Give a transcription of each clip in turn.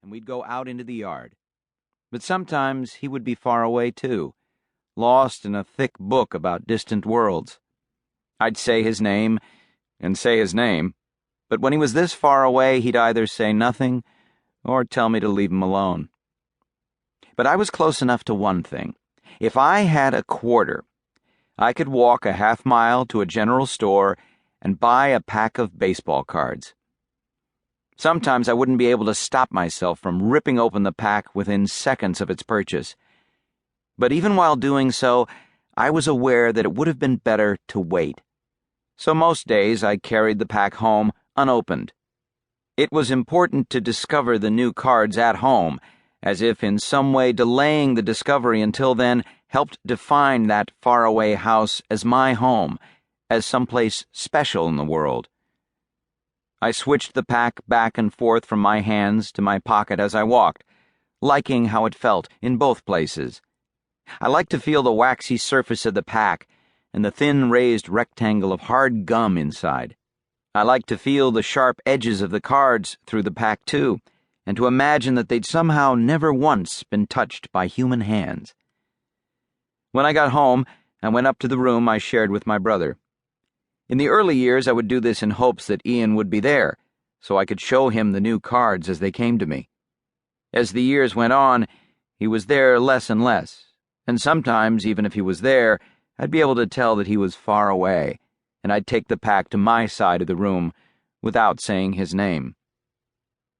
and we'd go out into the yard. But sometimes he would be far away, too, lost in a thick book about distant worlds. I'd say his name, and say his name, but when he was this far away, he'd either say nothing or tell me to leave him alone. But I was close enough to one thing. If I had a quarter, I could walk a half-mile to a general store and buy a pack of baseball cards. Sometimes I wouldn't be able to stop myself from ripping open the pack within seconds of its purchase. But even while doing so, I was aware that it would have been better to wait. So most days I carried the pack home unopened. It was important to discover the new cards at home, as if in some way delaying the discovery until then helped define that faraway house as my home, as someplace special in the world. I switched the pack back and forth from my hands to my pocket as I walked, liking how it felt in both places. I liked to feel the waxy surface of the pack and the thin raised rectangle of hard gum inside. I liked to feel the sharp edges of the cards through the pack, too, and to imagine that they'd somehow never once been touched by human hands. When I got home, I went up to the room I shared with my brother. In the early years, I would do this in hopes that Ian would be there, so I could show him the new cards as they came to me. As the years went on, he was there less and less, and sometimes, even if he was there, I'd be able to tell that he was far away, and I'd take the pack to my side of the room without saying his name.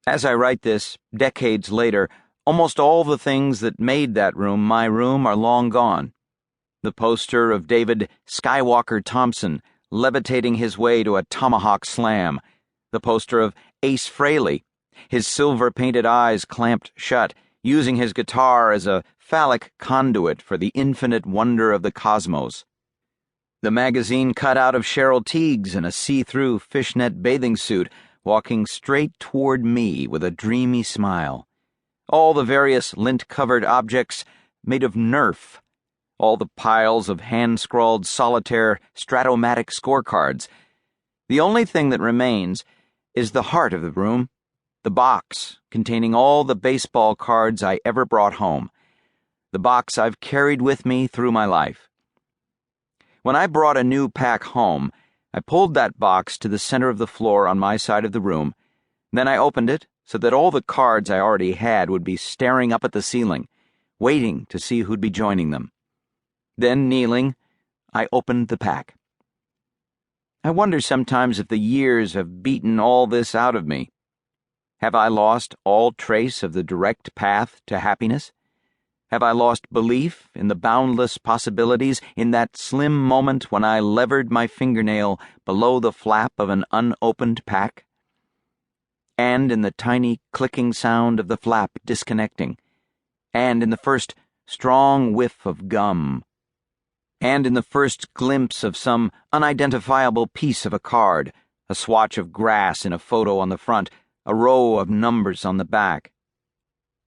As I write this, decades later, almost all the things that made that room my room are long gone. The poster of David Skywalker Thompson levitating his way to a tomahawk slam, the poster of Ace Frehley, his silver-painted eyes clamped shut, using his guitar as a phallic conduit for the infinite wonder of the cosmos. The magazine cutout of Cheryl Tiegs in a see-through fishnet bathing suit, walking straight toward me with a dreamy smile. All the various lint-covered objects made of Nerf. All the piles of hand-scrawled solitaire Stratomatic scorecards. The only thing that remains is the heart of the room, the box containing all the baseball cards I ever brought home, the box I've carried with me through my life. When I brought a new pack home, I pulled that box to the center of the floor on my side of the room, then I opened it so that all the cards I already had would be staring up at the ceiling, waiting to see who'd be joining them. Then, kneeling, I opened the pack. I wonder sometimes if the years have beaten all this out of me. Have I lost all trace of the direct path to happiness? Have I lost belief in the boundless possibilities in that slim moment when I levered my fingernail below the flap of an unopened pack? And in the tiny clicking sound of the flap disconnecting, and in the first strong whiff of gum, and in the first glimpse of some unidentifiable piece of a card, a swatch of grass in a photo on the front, a row of numbers on the back,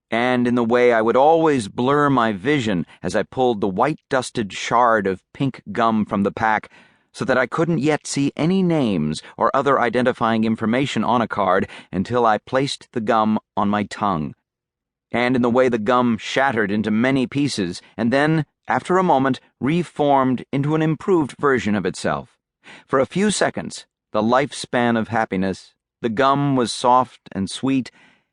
and in the way I would always blur my vision as I pulled the white-dusted shard of pink gum from the pack so that I couldn't yet see any names or other identifying information on a card until I placed the gum on my tongue, and in the way the gum shattered into many pieces and then, after a moment, reformed into an improved version of itself. For a few seconds, the lifespan of happiness, the gum was soft and sweet,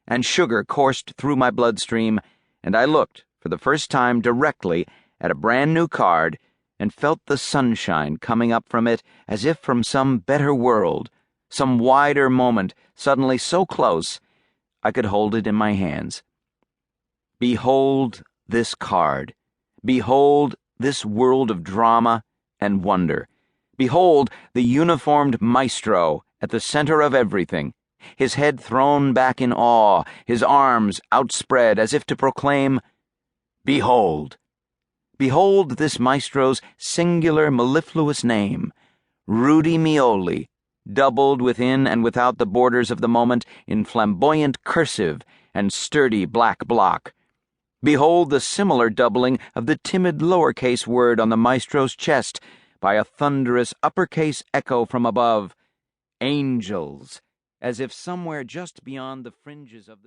and sugar coursed through my bloodstream, and I looked, for the first time directly, at a brand-new card and felt the sunshine coming up from it as if from some better world, some wider moment, suddenly so close I could hold it in my hands. Behold this card. Behold this world of drama and wonder. Behold the uniformed maestro at the center of everything, his head thrown back in awe, his arms outspread as if to proclaim, "Behold! Behold this maestro's singular mellifluous name, Rudy Mioli, doubled within and without the borders of the moment in flamboyant cursive and sturdy black block. Behold the similar doubling of the timid lowercase word on the maestro's chest by a thunderous uppercase echo from above, angels, as if somewhere just beyond the fringes of the